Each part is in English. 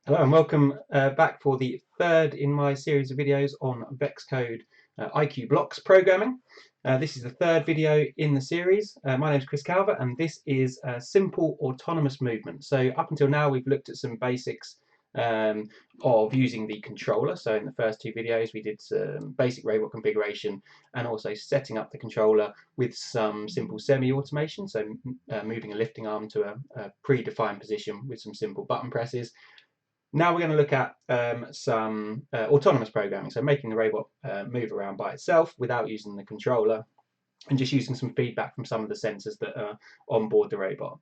Hello and welcome back for the third in my series of videos on VEXcode IQ blocks programming. This is the third video in the series. My name is Chris Calvert and this is simple autonomous movement. So up until now we've looked at some basics of using the controller. So in the first two videos we did some basic robot configuration and also setting up the controller with some simple semi-automation, so moving a lifting arm to a predefined position with some simple button presses. Now we're going to look at some autonomous programming, so making the robot move around by itself without using the controller and just using some feedback from some of the sensors that are on board the robot.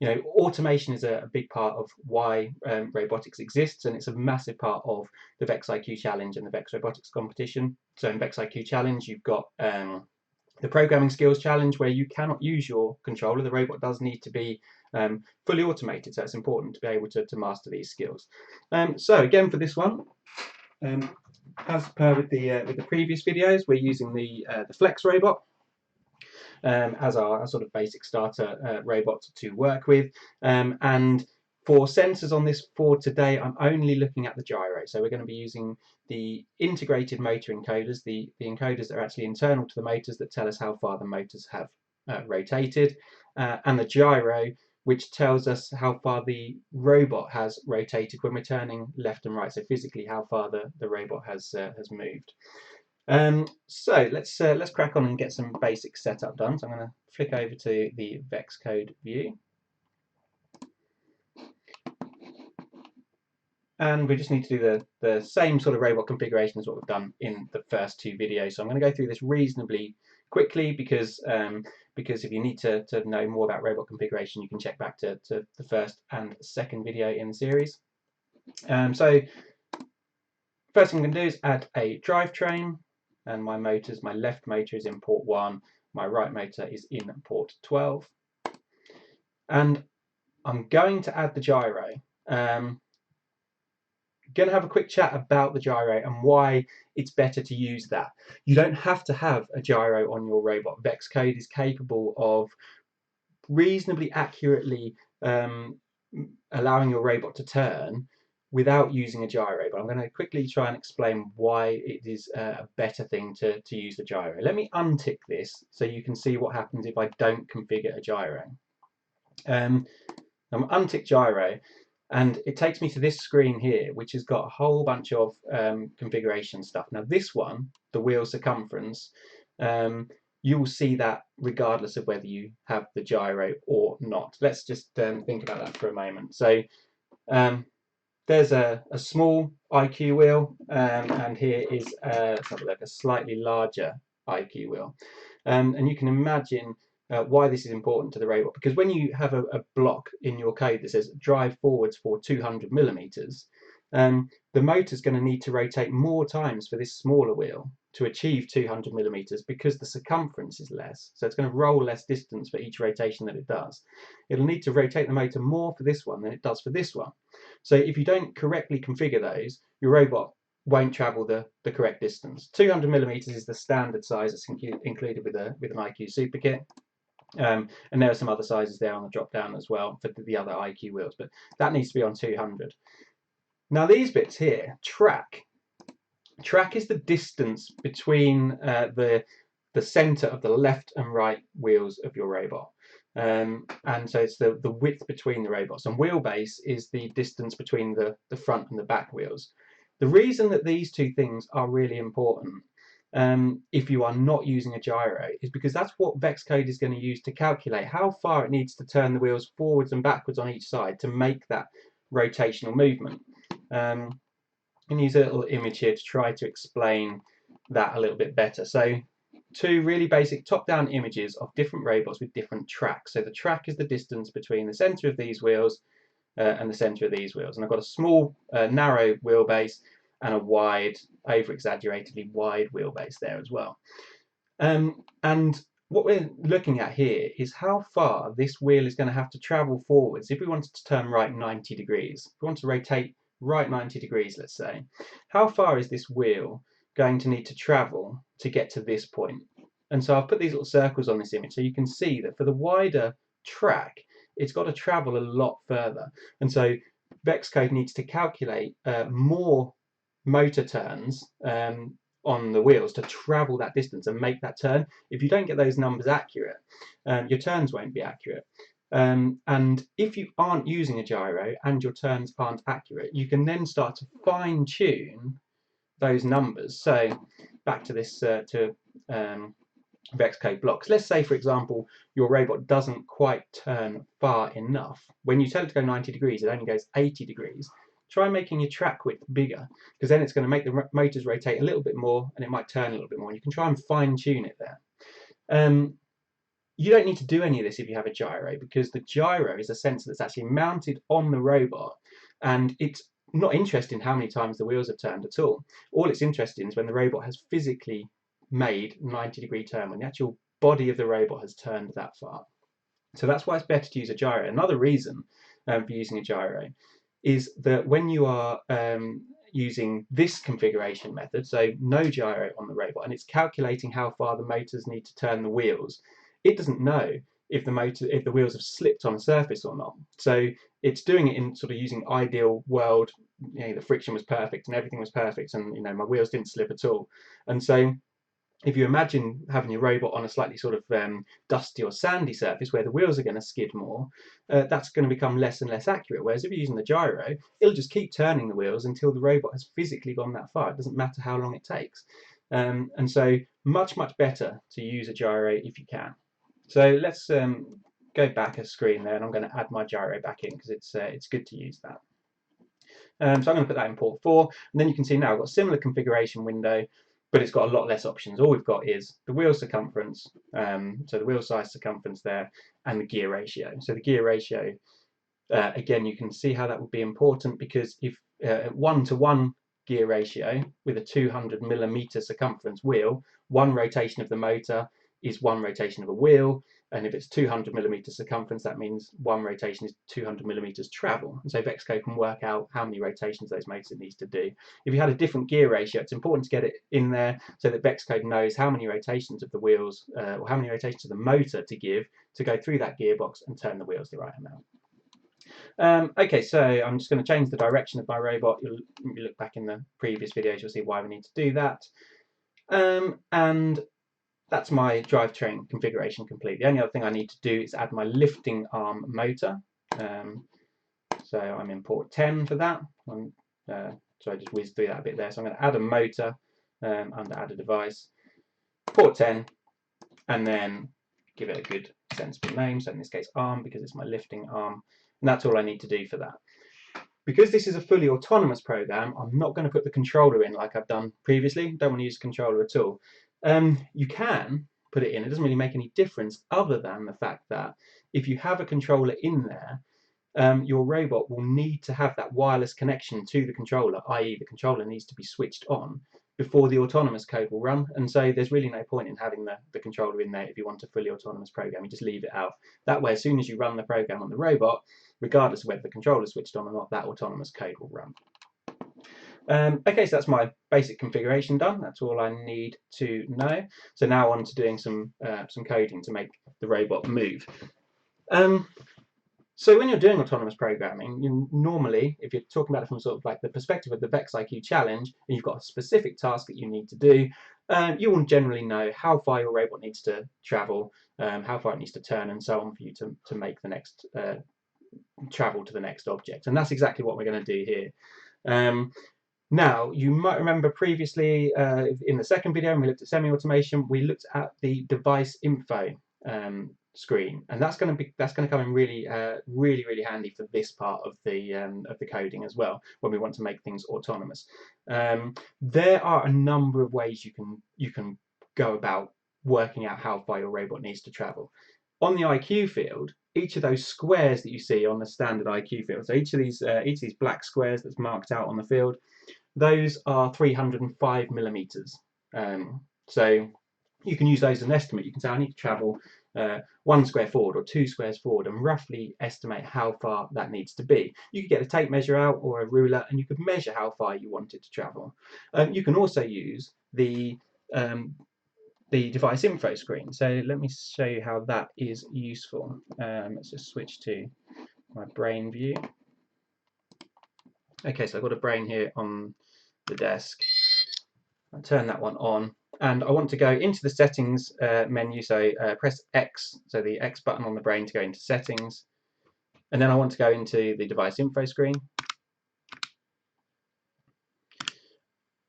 You know, automation is a big part of why robotics exists, and it's a massive part of the VEXIQ Challenge and the VEX Robotics competition. So in VEXIQ Challenge, you've got the programming skills challenge where you cannot use your controller. The robot does need to be fully automated, so it's important to be able to master these skills. So again, for this one, as per with the previous videos, we're using the Flex robot as our sort of basic starter robot to work with, and for sensors on this for today, I'm only looking at the gyro. So we're going to be using the integrated motor encoders, the encoders that are actually internal to the motors that tell us how far the motors have rotated, and the gyro, which tells us how far the robot has rotated when we're turning left and right. So physically, how far the robot has moved. So let's crack on and get some basic setup done. So I'm going to flick over to the VEXcode view. And we just need to do the same sort of robot configuration as what we've done in the first two videos. So I'm going to go through this reasonably quickly because if you need to know more about robot configuration, you can check back to the first and second video in the series. So first thing I'm going to do is add a drivetrain, and my left motor is in port 1, my right motor is in port 12. And I'm going to add the gyro. Going to have a quick chat about the gyro and why it's better to use that. You don't have to have a gyro on your robot. VEXcode is capable of reasonably accurately allowing your robot to turn without using a gyro, but I'm going to quickly try and explain why it is a better thing to use the gyro. Let me untick this so you can see what happens if I don't configure a gyro. I'm untick gyro, and it takes me to this screen here, which has got a whole bunch of configuration stuff. Now this one, the wheel circumference, you will see that regardless of whether you have the gyro or not. Let's just think about that for a moment. So there's a small IQ wheel, and here is let's have a look, a slightly larger IQ wheel. And you can imagine why this is important to the robot, because when you have a block in your code that says drive forwards for 200 millimeters, the motor's going to need to rotate more times for this smaller wheel to achieve 200 millimeters because the circumference is less. So it's going to roll less distance for each rotation that it does. It'll need to rotate the motor more for this one than it does for this one. So if you don't correctly configure those, your robot won't travel the correct distance. 200 millimeters is the standard size that's included with an IQ Super Kit. And there are some other sizes there on the drop down as well for the other IQ wheels, but that needs to be on 200. Now these bits here, track is the distance between the center of the left and right wheels of your robot. And so it's the width between the robots, and wheelbase is the distance between the front and the back wheels. The reason that these two things are really important if you are not using a gyro is because that's what VEXcode is going to use to calculate how far it needs to turn the wheels forwards and backwards on each side to make that rotational movement. I can use a little image here to try to explain that a little bit better. So two really basic top-down images of different robots with different tracks. So the track is the distance between the center of these wheels and the center of these wheels. And I've got a small, narrow wheelbase and a wide, over-exaggeratedly wide wheelbase there as well. And what we're looking at here is how far this wheel is going to have to travel forwards if we wanted to turn right 90 degrees. If we want to rotate right 90 degrees, let's say, how far is this wheel going to need to travel to get to this point? And so I've put these little circles on this image so you can see that for the wider track, it's got to travel a lot further. And so VEXcode needs to calculate more motor turns on the wheels to travel that distance and make that turn. If you don't get those numbers accurate, your turns won't be accurate. And if you aren't using a gyro and your turns aren't accurate, you can then start to fine tune those numbers. So back to this VEXcode blocks. Let's say, for example, your robot doesn't quite turn far enough. When you tell it to go 90 degrees, it only goes 80 degrees. Try making your track width bigger, because then it's going to make the motors rotate a little bit more and it might turn a little bit more. You can try and fine tune it there. You don't need to do any of this if you have a gyro, because the gyro is a sensor that's actually mounted on the robot, and it's not interested in how many times the wheels have turned at all. All it's interested in is when the robot has physically made 90-degree turn, when the actual body of the robot has turned that far. So that's why it's better to use a gyro. Another reason for using a gyro is that when you are using this configuration method, so no gyro on the robot, and it's calculating how far the motors need to turn the wheels, it doesn't know if the wheels have slipped on a surface or not. So it's doing it in sort of using ideal world. The friction was perfect and everything was perfect, and my wheels didn't slip at all. And so if you imagine having your robot on a slightly sort of dusty or sandy surface where the wheels are going to skid more, that's going to become less and less accurate. Whereas if you're using the gyro, it'll just keep turning the wheels until the robot has physically gone that far. It doesn't matter how long it takes. And so much better to use a gyro if you can. So let's go back a screen there, and I'm going to add my gyro back in because it's good to use that. So I'm going to put that in port 4, and then you can see now I've got a similar configuration window, but it's got a lot less options. All we've got is the wheel circumference, so the wheel size circumference there, and the gear ratio. So the gear ratio, again, you can see how that would be important, because if 1-to-1 gear ratio with a 200mm circumference wheel, one rotation of the motor is one rotation of a wheel, and if it's 200mm circumference, that means one rotation is 200mm travel. And so VEXcode can work out how many rotations those motors it needs to do. If you had a different gear ratio, it's important to get it in there so that VEXcode knows how many rotations of the wheels, or how many rotations of the motor to give to go through that gearbox and turn the wheels the right amount. Okay, so I'm just going to change the direction of my robot. If you look back in the previous videos, you'll see why we need to do that. And that's my drivetrain configuration complete. The only other thing I need to do is add my lifting arm motor. So I'm in port 10 for that. So I just whizzed through that a bit there. So I'm going to add a motor under add a device, port 10, and then give it a good sensible name. So in this case arm, because it's my lifting arm. And that's all I need to do for that. Because this is a fully autonomous program, I'm not going to put the controller in like I've done previously. Don't want to use the controller at all. You can put it in. It doesn't really make any difference, other than the fact that if you have a controller in there, your robot will need to have that wireless connection to the controller, i.e. the controller needs to be switched on before the autonomous code will run. And so there's really no point in having the controller in there if you want a fully autonomous program. You just leave it out. That way, as soon as you run the program on the robot, regardless of whether the controller is switched on or not, that autonomous code will run. Okay, so that's my basic configuration done. That's all I need to know. So now on to doing some coding to make the robot move. So when you're doing autonomous programming, you normally, if you're talking about it from sort of like the perspective of the VEXIQ challenge, and you've got a specific task that you need to do, you will generally know how far your robot needs to travel, how far it needs to turn, and so on for you to make the next travel to the next object. And that's exactly what we're going to do here. Now, you might remember previously in the second video when we looked at semi-automation, we looked at the device info screen, and that's going to come in really handy for this part of the coding as well, when we want to make things autonomous. There are a number of ways you can go about working out how far your robot needs to travel. On the IQ field, each of those squares that you see on the standard IQ field, so each of these black squares that's marked out on the field, those are 305mm. So you can use those as an estimate. You can say I need to travel 1 square forward or 2 squares forward, and roughly estimate how far that needs to be. You could get a tape measure out or a ruler, and you could measure how far you wanted to travel. You can also use the device info screen. So let me show you how that is useful. Let's just switch to my brain view. Okay, so I've got a brain here on the desk. I'll turn that one on, and I want to go into the settings menu, so press X, so the X button on the brain to go into settings, and then I want to go into the device info screen.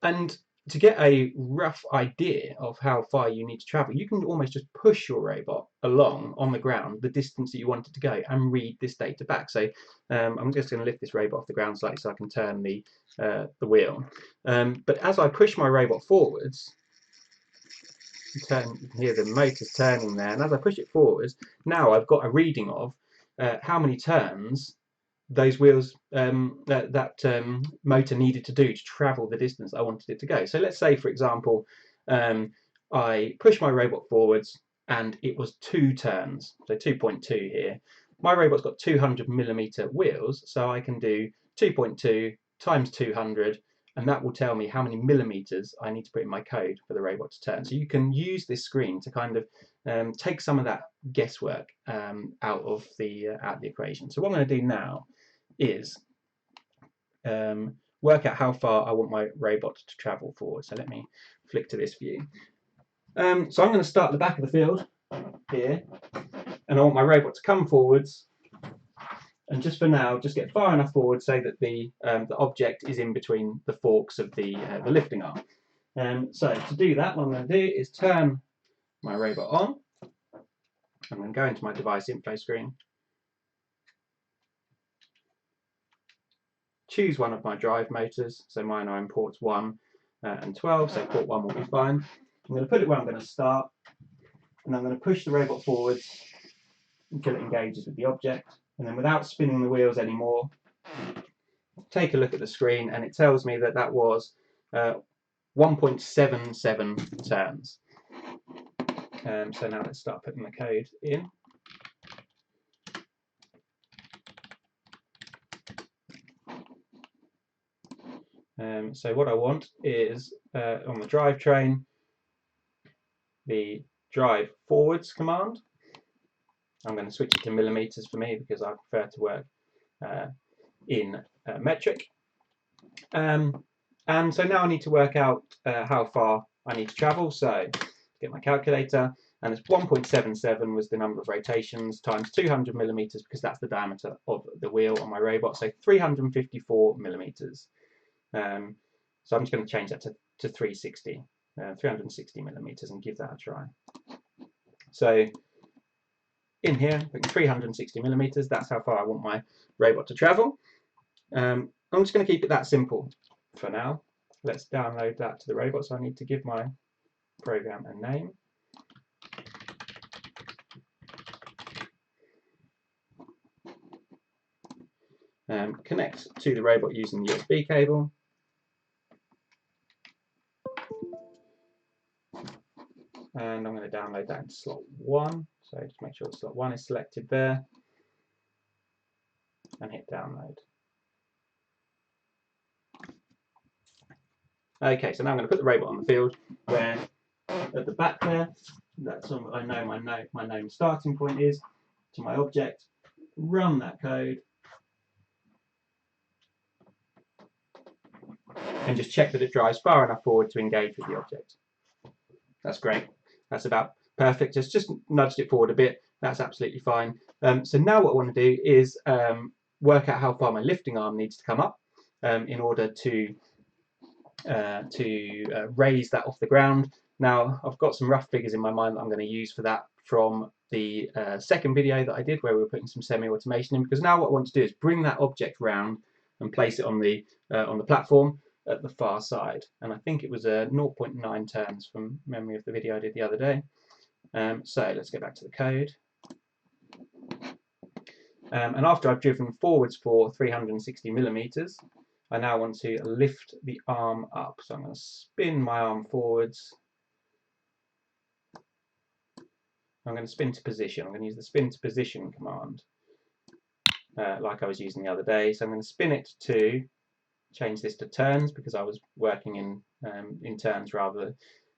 And to get a rough idea of how far you need to travel, you can almost just push your robot along on the ground the distance that you want it to go and read this data back. So I'm just going to lift this robot off the ground slightly so I can turn the wheel. But as I push my robot forwards, you can hear the motors turning there, and as I push it forwards, now I've got a reading of how many turns those wheels, that motor needed to do to travel the distance I wanted it to go. So let's say, for example, I push my robot forwards and it was 2 turns, so 2.2 here. My robot's got 200mm wheels, so I can do 2.2 times 200, and that will tell me how many millimeters I need to put in my code for the robot to turn. So you can use this screen to kind of take some of that guesswork out of the equation. So what I'm going to do now is work out how far I want my robot to travel forward. So let me flick to this view. So I'm going to start at the back of the field here, and I want my robot to come forwards, and just for now, just get far enough forward so that the object is in between the forks of the lifting arm. So to do that, what I'm going to do is turn my robot on. I'm going to go into my device info screen, choose one of my drive motors, so mine are in ports 1 and 12, so port 1 will be fine. I'm going to put it where I'm going to start, and I'm going to push the robot forwards until it engages with the object, and then without spinning the wheels anymore, take a look at the screen, and it tells me that that was 1.77 turns. So now let's start putting the code in. So what I want is on the drivetrain, the drive forwards command. I'm going to switch it to millimeters for me because I prefer to work in metric. And so now I need to work out how far I need to travel. So get my calculator, and it's 1.77 was the number of rotations times 200mm because that's the diameter of the wheel on my robot. So 354mm. So I'm just going to change that to 360, 360mm, and give that a try. So in here, 360mm, that's how far I want my robot to travel. I'm just going to keep it that simple for now. Let's download that to the robot. So I need to give my program a name. Connect to the robot using the USB cable. And I'm going to download that into slot 1. So just make sure slot 1 is selected there. And hit download. Okay, so now I'm going to put the robot on the field where at the back there, that's on, I know my known starting point is to my object. Run that code. And just check that it drives far enough forward to engage with the object. That's great. That's about perfect. Just nudged it forward a bit. That's absolutely fine. So now what I want to do is work out how far my lifting arm needs to come up in order to raise that off the ground. Now I've got some rough figures in my mind that I'm going to use for that from the second video that I did where we were putting some semi-automation in, because now what I want to do is bring that object round and place it on the platform at the far side, and I think it was 0.9 turns from memory of the video I did the other day. So let's go back to the code. And after I've driven forwards for 360mm, I now want to lift the arm up. So I'm going to spin my arm forwards. I'm going to spin to position. I'm going to use the spin to position command like I was using the other day. So I'm going to spin it to change this to turns because I was working in turns rather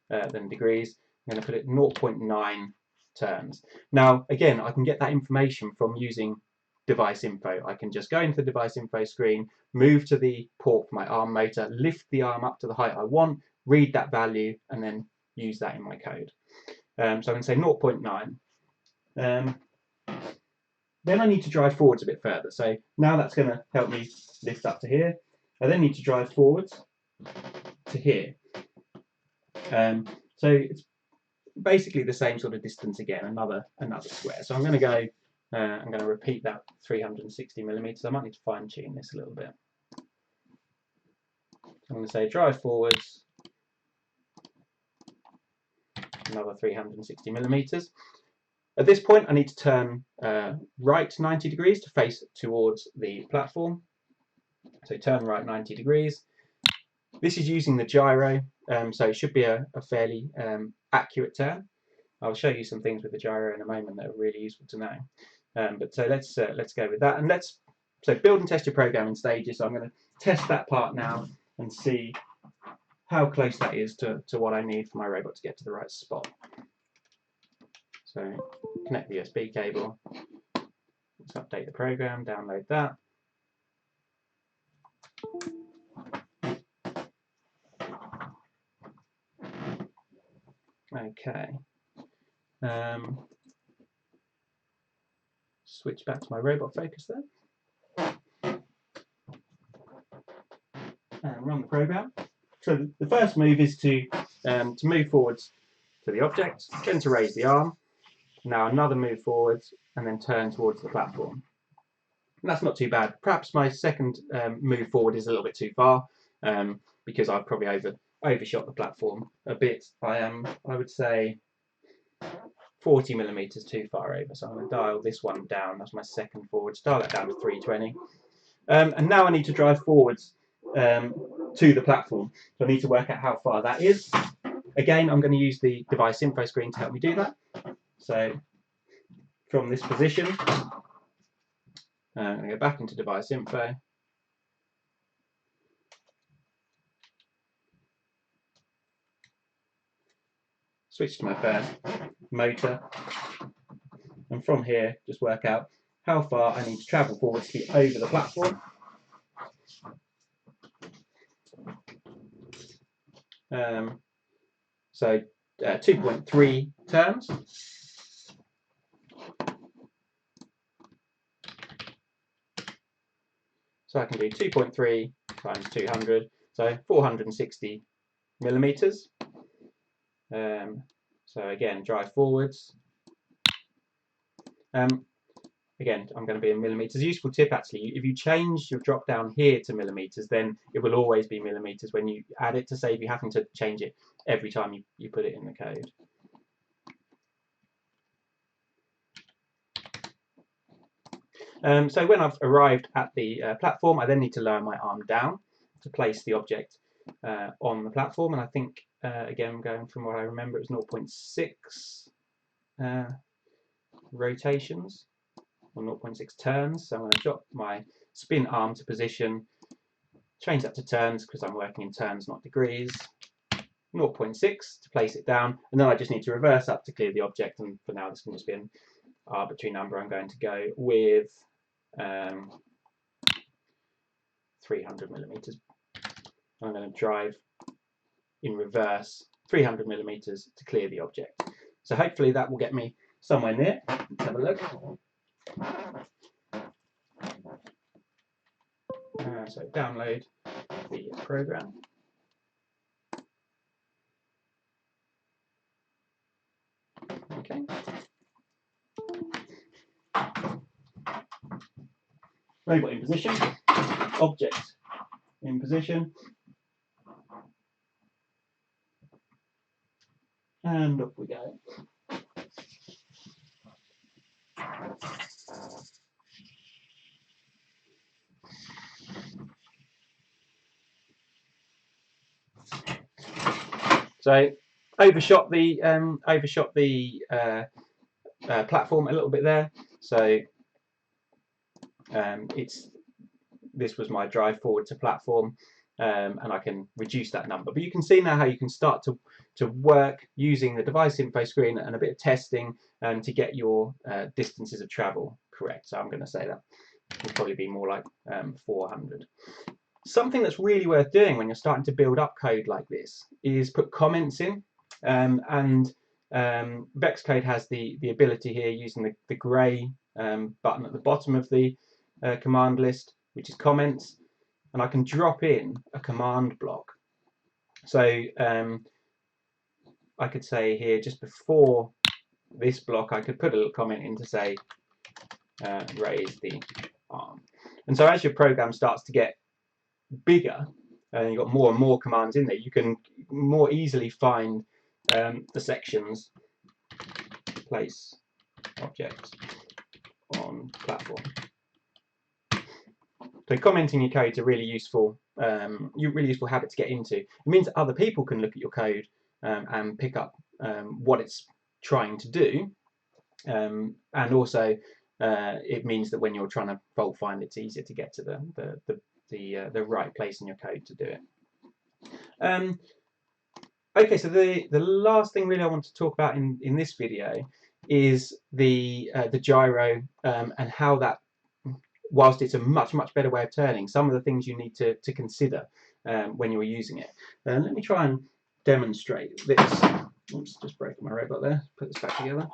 than degrees. I'm going to put it 0.9 turns. Now again, I can get that information from using device info. I can just go into the device info screen, move to the port for my arm motor, lift the arm up to the height I want, read that value, and then use that in my code. So I'm going to say 0.9. Then I need to drive forwards a bit further. So now that's going to help me lift up to here. I then need to drive forwards to here. So it's basically the same sort of distance again, another square. So I'm going to go, I'm going to repeat that 360 millimeters. I might need to fine tune this a little bit. I'm going to say drive forwards, another 360 millimeters. At this point, I need to turn right 90 degrees to face towards the platform. So turn right 90 degrees. This is using the gyro, so it should be a fairly accurate turn. I'll show you some things with the gyro in a moment that are really useful to know. But so let's go with that, and so build and test your program in stages. So I'm going to test that part now and see how close that is to what I need for my robot to get to the right spot. So connect the USB cable. Let's update the program, download that. Okay. Switch back to my robot focus there. And run the program. So the first move is to move forwards to the object, then to raise the arm. Now another move forwards and then turn towards the platform. And that's not too bad. Perhaps my second move forward is a little bit too far because I've probably overshot the platform a bit. I would say 40 millimeters too far over. So I'm going to dial this one down. That's my second forward. Dial that down to 320. And now I need to drive forwards to the platform. So I need to work out how far that is. Again, I'm going to use the device info screen to help me do that. So from this position, I'm going to go back into device info. Switch to my first motor. And from here, just work out how far I need to travel forward to get over the platform. So 2.3 turns. So I can do 2.3 times 200, so 460 millimeters. So again, drive forwards. Again, I'm going to be in millimeters. Useful tip actually, if you change your drop down here to millimeters, then it will always be millimeters when you add it, to save you having to change it every time you put it in the code. So when I've arrived at the platform, I then need to lower my arm down to place the object on the platform. And I think, again, going from what I remember, it was 0.6 rotations, or 0.6 turns. So I'm going to drop my spin arm to position, change that to turns because I'm working in turns, not degrees. 0.6 to place it down, and then I just need to reverse up to clear the object. And for now, this can just be an arbitrary number. I'm going to go with 300 millimeters. I'm going to drive in reverse 300 millimeters to clear the object. So hopefully that will get me somewhere near. Let's have a look. So download the program. Okay. Robot in position, object in position, and off we go. So overshot the platform a little bit there. So this was my drive forward to platform, and I can reduce that number. But you can see now how you can start to work using the device info screen and a bit of testing to get your distances of travel correct. So I'm going to say that will probably be more like 400. Something that's really worth doing when you're starting to build up code like this is put comments in, and VEXcode has the ability here using the grey button at the bottom of the command list, which is comments, and I can drop in a command block. So I could say here, just before this block, I could put a little comment in to say raise the arm. And so as your program starts to get bigger and you've got more and more commands in there, you can more easily find the sections place object on platform. So commenting your code is a really useful habit to get into. It means that other people can look at your code and pick up what it's trying to do, and also it means that when you're trying to fault find, it's easier to get to the right place in your code to do it. Okay, so the last thing really I want to talk about in this video is the gyro and how that, whilst it's a much better way of turning, some of the things you need to consider when you're using it. Let me try and demonstrate this. Oops, just breaking my robot there. Put this back together.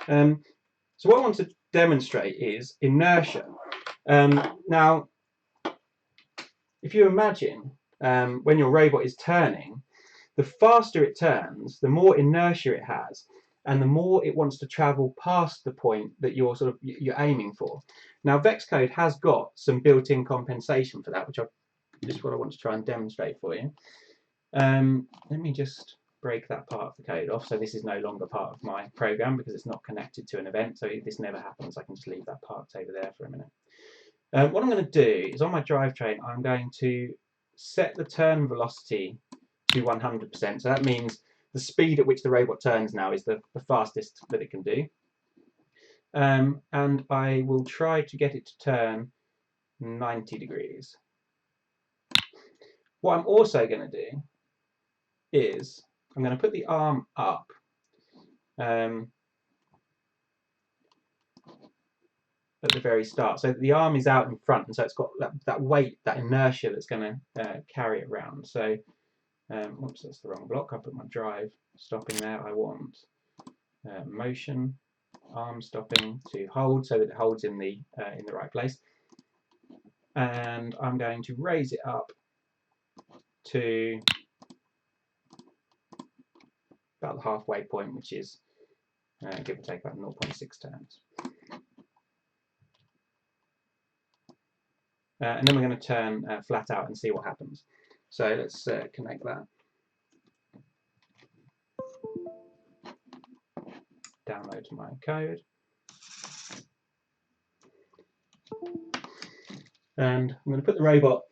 So what I want to demonstrate is inertia. Now, if you imagine when your robot is turning, the faster it turns, the more inertia it has, and the more it wants to travel past the point that you're aiming for. Now, VEXcode has got some built-in compensation for that, which is what I want to try and demonstrate for you. Let me just break that part of the code off. So this is no longer part of my program because it's not connected to an event. So if this never happens, I can just leave that part over there for a minute. What I'm going to do is on my drivetrain, I'm going to set the turn velocity to 100%. So that means the speed at which the robot turns now is the fastest that it can do. And I will try to get it to turn 90 degrees. What I'm also going to do is I'm going to put the arm up at the very start. So the arm is out in front, and so it's got that weight, that inertia that's going to carry it around. So, whoops, that's the wrong block. I put my drive stopping there. I want motion arm stopping to hold, so that it holds in the right place. And I'm going to raise it up to about the halfway point, which is give or take about 0.6 turns. And then we're going to turn flat out and see what happens. So let's connect that. Download my code. And I'm going to put the robot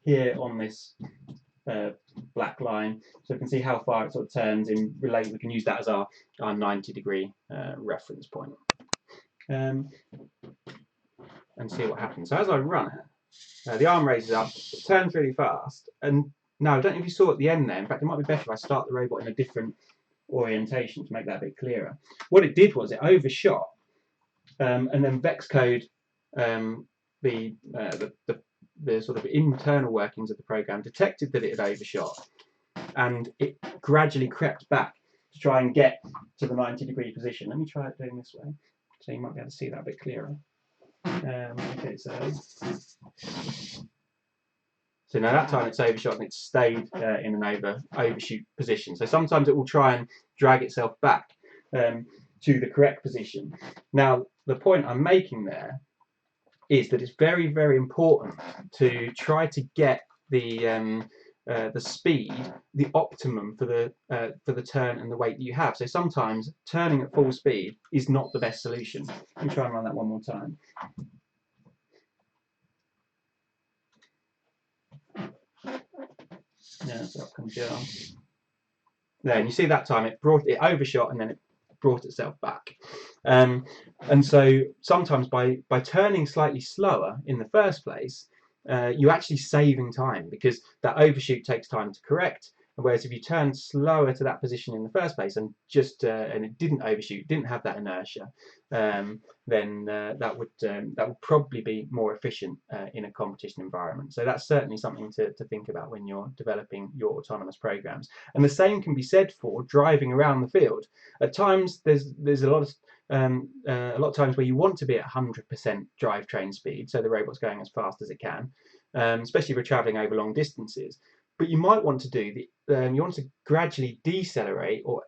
here on this black line, so we can see how far it sort of turns in relate. We can use that as our 90-degree reference point, and see what happens. So as I run it, the arm raises up, it turns really fast, and now I don't know if you saw at the end there, in fact it might be better if I start the robot in a different orientation to make that a bit clearer. What it did was it overshot, and then VEXcode, the sort of internal workings of the program, detected that it had overshot, and it gradually crept back to try and get to the 90-degree position. Let me try it doing this way, so you might be able to see that a bit clearer. Okay, so now that time it's overshot and it's stayed in an overshoot position. So sometimes it will try and drag itself back to the correct position. Now, the point I'm making there is that it's very important to try to get the speed, the optimum for the turn and the weight that you have. So sometimes turning at full speed is not the best solution. Let me try and run that one more time. Yeah, so that comes down. There, and you see that time it overshot and then it brought itself back. And so sometimes by turning slightly slower in the first place, you're actually saving time, because that overshoot takes time to correct, Whereas if you turn slower to that position in the first place and just and it didn't overshoot, didn't have that inertia, then that would probably be more efficient in a competition environment. So that's certainly something to think about when you're developing your autonomous programs. And the same can be said for driving around the field. At times, there's a lot of times where you want to be at 100% drivetrain speed, so the robot's going as fast as it can, especially if you're traveling over long distances. But you might want to do you want to gradually decelerate or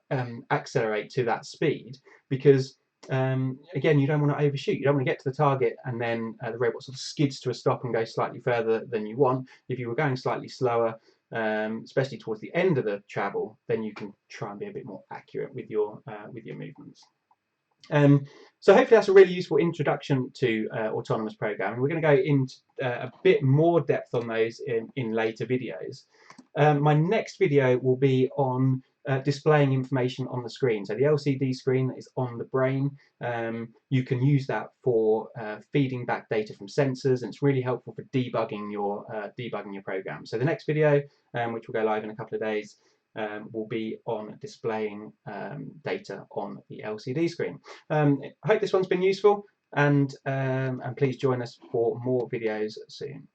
accelerate to that speed, because again, you don't want to overshoot. You don't want to get to the target and then the robot sort of skids to a stop and goes slightly further than you want. If you were going slightly slower, especially towards the end of the travel, then you can try and be a bit more accurate with your movements. So hopefully that's a really useful introduction to autonomous programming. We're going to go into a bit more depth on those in later videos. My next video will be on displaying information on the screen. So the LCD screen that is on the brain, you can use that for feeding back data from sensors, and it's really helpful for debugging your program. So the next video, which will go live in a couple of days, will be on displaying data on the LCD screen. I hope this one's been useful, and please join us for more videos soon.